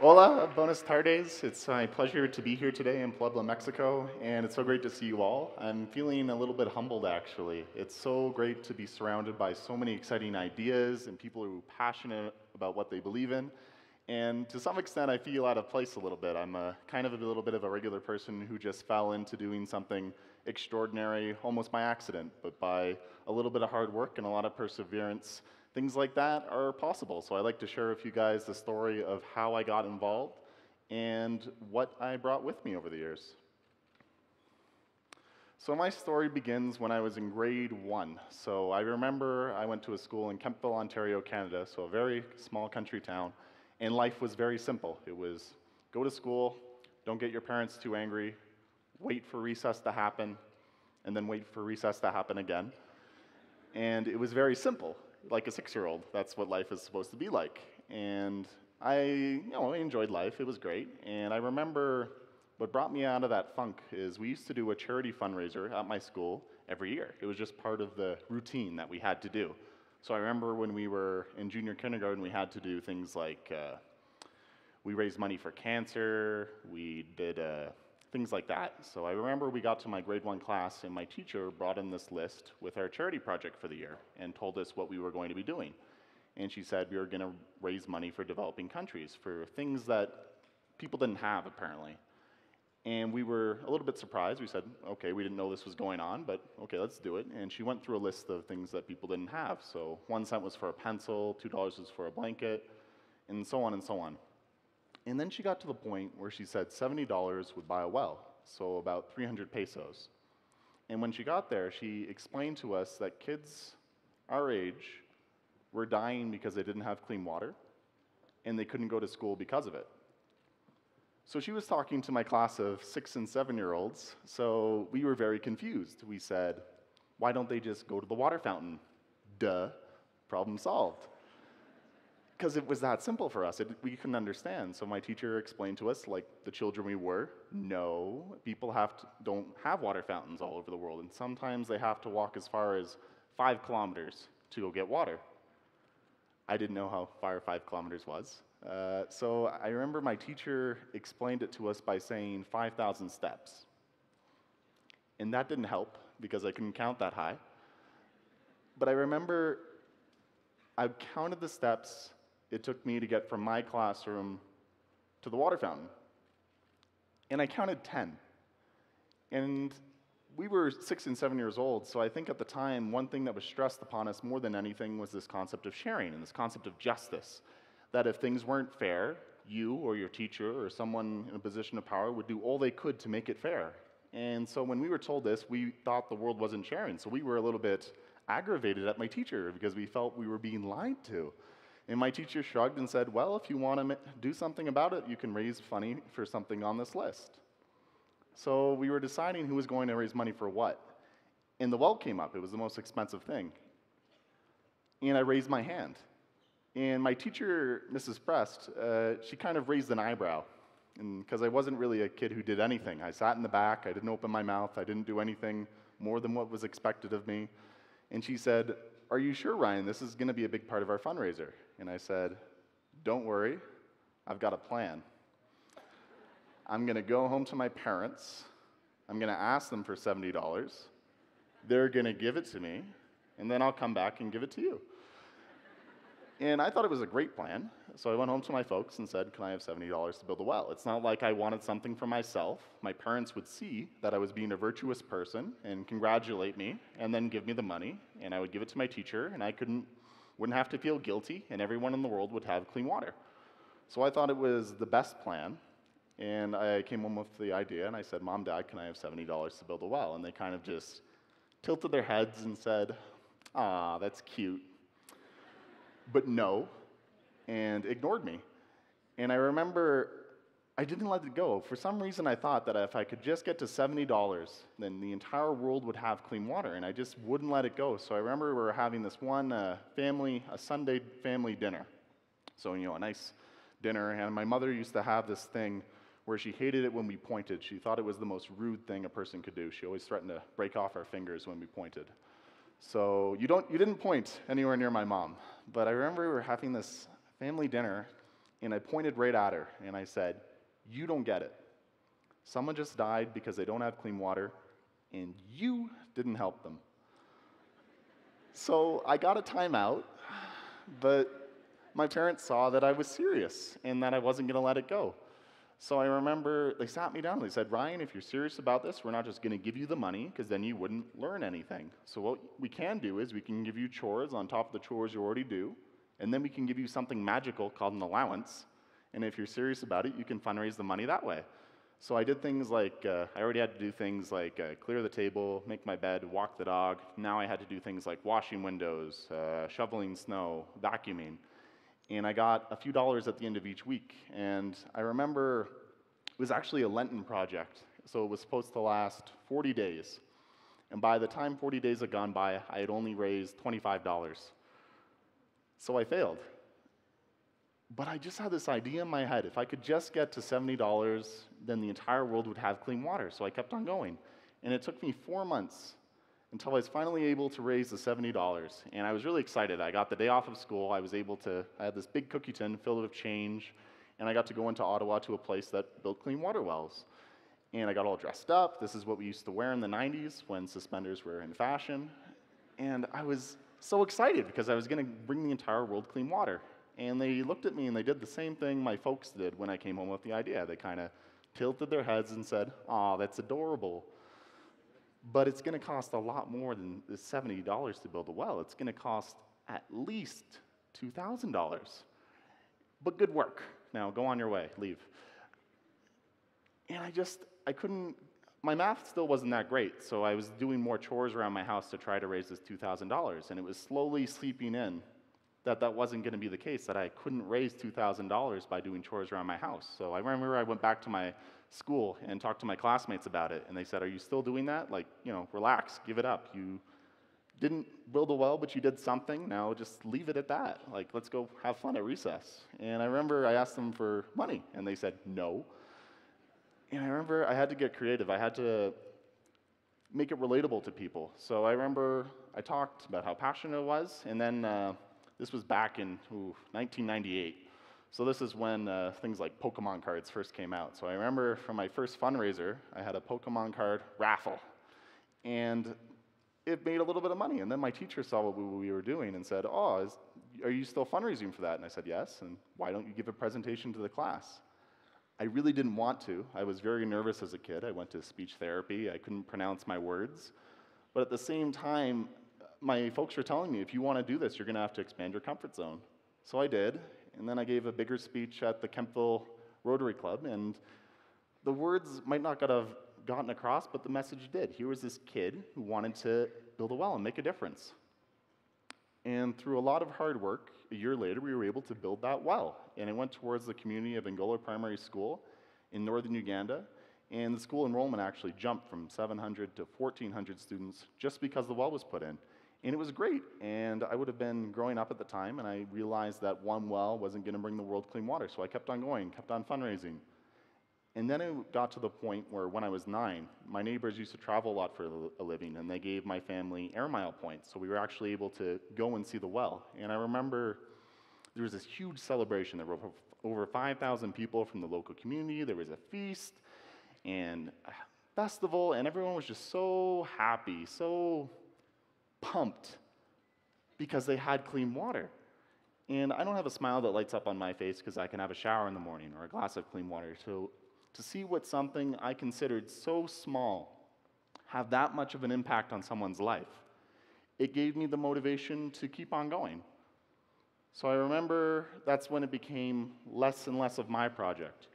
Hola, buenas tardes. It's my pleasure to be here today in Puebla, Mexico, and it's so great to see you all. I'm feeling a little bit humbled, actually. It's so great to be surrounded by so many exciting ideas and people who are passionate about what they believe in. And to some extent, I feel out of place a little bit. I'm kind of a little bit of a regular person who just fell into doing something extraordinary almost by accident, but by a little bit of hard work and a lot of perseverance, things like that are possible. So I'd like to share with you guys the story of how I got involved and what I brought with me over the years. So my story begins when I was in grade 1. So I remember I went to a school in Kemptville, Ontario, Canada, so a very small country town, and life was very simple. It was go to school, don't get your parents too angry, wait for recess to happen, and then wait for recess to happen again. And it was very simple, like a 6-year-old. That's what life is supposed to be like. And I enjoyed life. It was great. And I remember what brought me out of that funk is we used to do a charity fundraiser at my school every year. It was just part of the routine that we had to do. So I remember when we were in junior kindergarten, we had to do things like we raised money for cancer, we did things like that. So I remember we got to my grade 1 class and my teacher brought in this list with our charity project for the year and told us what we were going to be doing. And she said we were going to raise money for developing countries, for things that people didn't have apparently. And we were a little bit surprised. We said, okay, we didn't know this was going on, but okay, let's do it. And she went through a list of things that people didn't have. So 1 cent was for a pencil, $2 was for a blanket, and so on and so on. And then she got to the point where she said $70 would buy a well, so about 300 pesos. And when she got there, she explained to us that kids our age were dying because they didn't have clean water, and they couldn't go to school because of it. So she was talking to my class of 6 and 7-year-olds, so we were very confused. We said, why don't they just go to the water fountain? Duh, problem solved. Because it was that simple for us. We couldn't understand. So my teacher explained to us, like the children we were, no, people don't have water fountains all over the world, and sometimes they have to walk as far as 5 kilometers to go get water. I didn't know how far 5 kilometers was. So I remember my teacher explained it to us by saying 5,000 steps. And that didn't help because I couldn't count that high. But I remember I counted the steps it took me to get from my classroom to the water fountain. And I counted 10. And we were 6 and 7 years old, so I think at the time, one thing that was stressed upon us more than anything was this concept of sharing and this concept of justice. That if things weren't fair, you or your teacher or someone in a position of power would do all they could to make it fair. And so when we were told this, we thought the world wasn't sharing. So we were a little bit aggravated at my teacher because we felt we were being lied to. And my teacher shrugged and said, well, if you want to do something about it, you can raise money for something on this list. So we were deciding who was going to raise money for what. And the well came up. It was the most expensive thing. And I raised my hand. And my teacher, Mrs. Prest, she kind of raised an eyebrow, because I wasn't really a kid who did anything. I sat in the back, I didn't open my mouth, I didn't do anything more than what was expected of me. And she said, are you sure, Ryan, this is going to be a big part of our fundraiser? And I said, don't worry, I've got a plan. I'm going to go home to my parents, I'm going to ask them for $70, they're going to give it to me, and then I'll come back and give it to you. And I thought it was a great plan, so I went home to my folks and said, can I have $70 to build a well? It's not like I wanted something for myself. My parents would see that I was being a virtuous person and congratulate me and then give me the money, and I would give it to my teacher, and I wouldn't have to feel guilty, and everyone in the world would have clean water. So I thought it was the best plan, and I came home with the idea, and I said, Mom, Dad, can I have $70 to build a well? And they kind of just tilted their heads and said, ah, that's cute. But no, and ignored me. And I remember I didn't let it go. For some reason, I thought that if I could just get to $70, then the entire world would have clean water, and I just wouldn't let it go. So I remember we were having this one a Sunday family dinner. So, a nice dinner, and my mother used to have this thing where she hated it when we pointed. She thought it was the most rude thing a person could do. She always threatened to break off our fingers when we pointed. So you didn't point anywhere near my mom. But I remember we were having this family dinner, And I pointed right at her, and I said, "You don't get it. Someone just died because they don't have clean water, and you didn't help them." So I got a timeout, but my parents saw that I was serious and that I wasn't going to let it go. So I remember they sat me down and they said, "Ryan, if you're serious about this, we're not just going to give you the money because then you wouldn't learn anything. So what we can do is we can give you chores on top of the chores you already do, and then we can give you something magical called an allowance. And if you're serious about it, you can fundraise the money that way." So I did things like, I already had to do things like clear the table, make my bed, walk the dog. Now I had to do things like washing windows, shoveling snow, vacuuming. And I got a few dollars at the end of each week. And I remember it was actually a Lenten project. So it was supposed to last 40 days. And by the time 40 days had gone by, I had only raised $25. So I failed. But I just had this idea in my head. If I could just get to $70, then the entire world would have clean water. So I kept on going. And it took me 4 months until I was finally able to raise the $70. And I was really excited. I got the day off of school. I had this big cookie tin filled with change, and I got to go into Ottawa to a place that built clean water wells. And I got all dressed up. This is what we used to wear in the 90s when suspenders were in fashion. And I was so excited because I was going to bring the entire world clean water. And they looked at me and they did the same thing my folks did when I came home with the idea. They kind of tilted their heads and said, "Aw, that's adorable. But it's going to cost a lot more than the $70 to build a well. It's going to cost at least $2,000. But good work. Now go on your way, leave." And I couldn't, my math still wasn't that great, so I was doing more chores around my house to try to raise this $2,000, and it was slowly seeping in that wasn't going to be the case, that I couldn't raise $2,000 by doing chores around my house. So I remember I went back to my school and talked to my classmates about it, and they said, "Are you still doing that? Like, relax, give it up. You didn't build a well, but you did something. Now just leave it at that. Like, let's go have fun at recess." And I remember I asked them for money, and they said no. And I remember I had to get creative. I had to make it relatable to people. So I remember I talked about how passionate it was, and then this was back in 1998. So this is when things like Pokemon cards first came out. So I remember for my first fundraiser, I had a Pokemon card raffle. And it made a little bit of money. And then my teacher saw what we were doing and said, "Oh, are you still fundraising for that?" And I said, "Yes." "And why don't you give a presentation to the class?" I really didn't want to. I was very nervous as a kid. I went to speech therapy. I couldn't pronounce my words. But at the same time, my folks were telling me, if you want to do this, you're going to have to expand your comfort zone. So I did, and then I gave a bigger speech at the Kemptville Rotary Club, and the words might not have gotten across, but the message did. Here was this kid who wanted to build a well and make a difference. And through a lot of hard work, a year later, we were able to build that well. And it went towards the community of Angola Primary School in northern Uganda. And the school enrollment actually jumped from 700 to 1,400 students just because the well was put in. And it was great. And I would have been growing up at the time, and I realized that one well wasn't going to bring the world clean water. So I kept on going, kept on fundraising. And then it got to the point where when I was 9, my neighbors used to travel a lot for a living, and they gave my family air mile points. So we were actually able to go and see the well. And I remember there was this huge celebration. There were over 5,000 people from the local community. There was a feast and a festival, and everyone was just so happy, so pumped because they had clean water. And I don't have a smile that lights up on my face because I can have a shower in the morning or a glass of clean water. So to see what something I considered so small have that much of an impact on someone's life, it gave me the motivation to keep on going. So I remember that's when it became less and less of my project,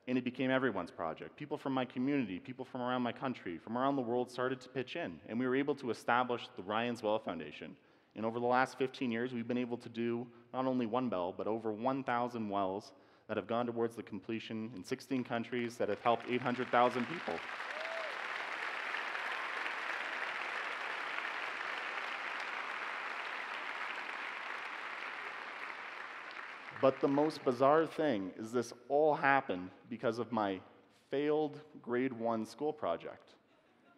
and it became everyone's project. People from my community, people from around my country, from around the world started to pitch in, and we were able to establish the Ryan's Well Foundation. And over the last 15 years, we've been able to do not only one well, but over 1,000 wells that have gone towards the completion in 16 countries that have helped 800,000 people. But the most bizarre thing is this all happened because of my failed grade 1 school project.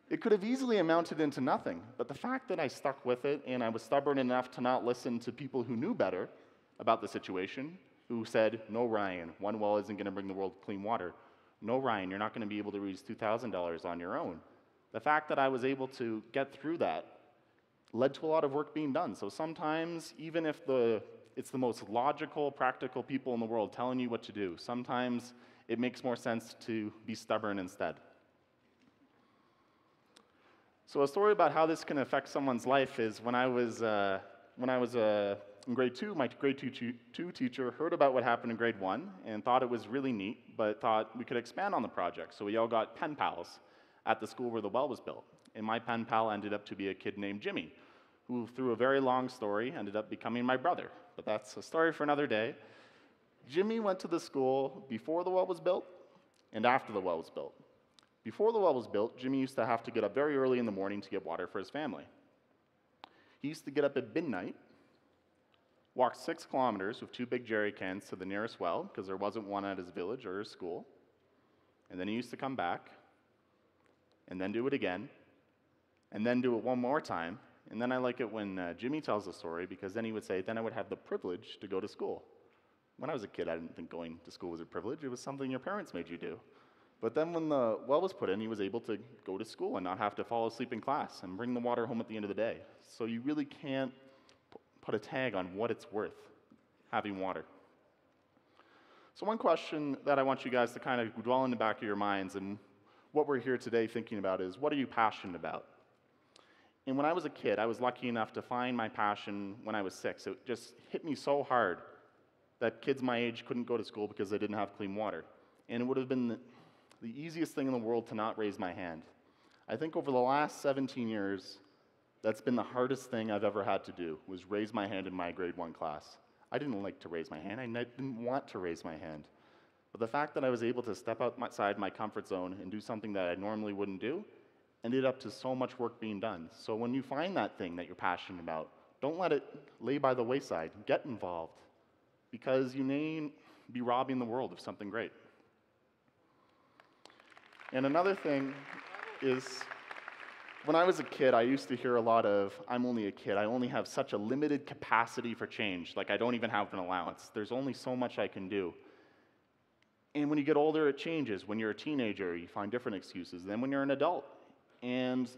It could have easily amounted into nothing, but the fact that I stuck with it and I was stubborn enough to not listen to people who knew better about the situation, who said, no, Ryan, one well isn't going to bring the world clean water. No, Ryan, you're not going to be able to raise $2,000 on your own. The fact that I was able to get through that led to a lot of work being done. So sometimes, even if it's the most logical, practical people in the world telling you what to do, sometimes it makes more sense to be stubborn instead. So a story about how this can affect someone's life is when I was in grade 2, my grade 2 teacher heard about what happened in grade 1 and thought it was really neat, but thought we could expand on the project. So we all got pen pals at the school where the well was built. And my pen pal ended up to be a kid named Jimmy, who, through a very long story, ended up becoming my brother. But that's a story for another day. Jimmy went to the school before the well was built and after the well was built. Before the well was built, Jimmy used to have to get up very early in the morning to get water for his family. He used to get up at midnight, walk 6 kilometers with 2 big jerry cans to the nearest well, because there wasn't one at his village or his school, and then he used to come back, and then do it again, and then do it one more time. And then I like it when Jimmy tells the story, because then he would say, then I would have the privilege to go to school. When I was a kid, I didn't think going to school was a privilege. It was something your parents made you do. But then when the well was put in, he was able to go to school and not have to fall asleep in class and bring the water home at the end of the day. So you really can't put a tag on what it's worth having water. So one question that I want you guys to kind of dwell in the back of your minds, and what we're here today thinking about, is what are you passionate about? And when I was a kid, I was lucky enough to find my passion when I was 6. It just hit me so hard that kids my age couldn't go to school because they didn't have clean water. And it would have been the easiest thing in the world to not raise my hand. I think over the last 17 years, that's been the hardest thing I've ever had to do, was raise my hand in my grade 1 class. I didn't like to raise my hand. I didn't want to raise my hand. But the fact that I was able to step outside my comfort zone and do something that I normally wouldn't do ended up to so much work being done. So when you find that thing that you're passionate about, don't let it lay by the wayside. Get involved, because you may be robbing the world of something great. And another thing is, when I was a kid, I used to hear a lot of, I'm only a kid, I only have such a limited capacity for change, like I don't even have an allowance. There's only so much I can do. And when you get older, it changes. When you're a teenager, you find different excuses. Then when you're an adult. And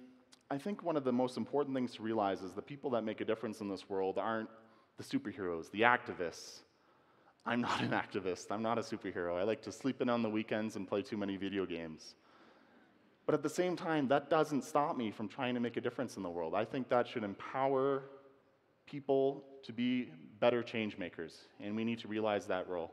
I think one of the most important things to realize is the people that make a difference in this world aren't the superheroes, the activists. I'm not an activist. I'm not a superhero. I like to sleep in on the weekends and play too many video games. But at the same time, that doesn't stop me from trying to make a difference in the world. I think that should empower people to be better change makers, and we need to realize that role.